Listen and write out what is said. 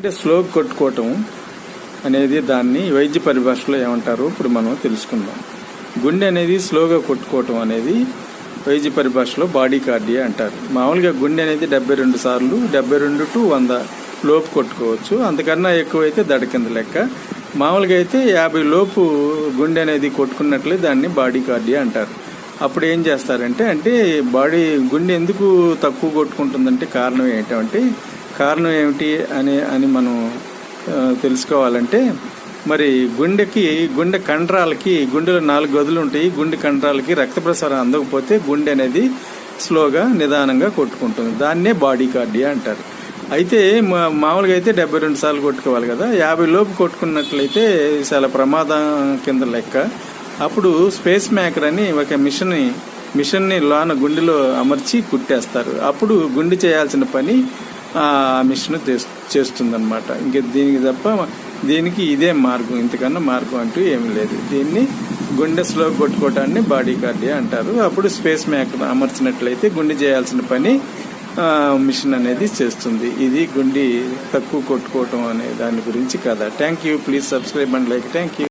అంటే స్లో కొట్టుకోవటం అనేది దాన్ని వైద్య పరిభాషలో ఏమంటారో ఇప్పుడు మనం తెలుసుకుందాం. గుండె అనేది స్లోగా కొట్టుకోవటం అనేది వైద్య పరిభాషలో బాడీ కార్డియా అంటారు. మామూలుగా గుండె అనేది 72 సార్లు 72 to 100 లోపు కొట్టుకోవచ్చు. అంతకన్నా ఎక్కువైతే దడ కింద లెక్క. మామూలుగా అయితే 50 లోపు గుండె అనేది కొట్టుకున్నట్లే దాన్ని బాడీ కార్డియా అంటారు. అప్పుడు ఏం చేస్తారంటే గుండె ఎందుకు తక్కువ కొట్టుకుంటుందంటే కారణం ఏమిటి అని మనం తెలుసుకోవాలంటే, మరి గుండె కండరాలకి గుండెలో 4 గదులు ఉంటాయి. గుండె కండరాలకి రక్త ప్రసారం అందకపోతే గుండె అనేది స్లోగా నిదానంగా కొట్టుకుంటుంది. దాన్నే బాడీ కార్డియా అంటారు. అయితే మామూలుగా అయితే 72 సార్లు కొట్టుకోవాలి కదా. 50 లోపు కొట్టుకున్నట్లయితే చాలా ప్రమాదం కింద లెక్క. అప్పుడు స్పేస్ మేకర్ అని ఒక మిషన్ని లోన గుండెలో అమర్చి కుట్టేస్తారు. అప్పుడు గుండె చేయాల్సిన పని ఆ మిషన్ చేస్తుందన్నమాట. ఇంక దీనికి ఇదే మార్గం, ఇంతకన్నా మార్గం అంటూ ఏమీ లేదు. దీన్ని గుండె స్లో కొట్టుకోవటాన్ని బాడీ కార్డియా అంటారు. అప్పుడు స్పేస్ మేకర్ అమర్చినట్లయితే గుండె చేయాల్సిన పని మిషన్ అనేది చేస్తుంది. ఇది గుండె తక్కువ కొట్టుకోవటం అనే దాని గురించి కదా. Thank you. Please subscribe and like. Thank you.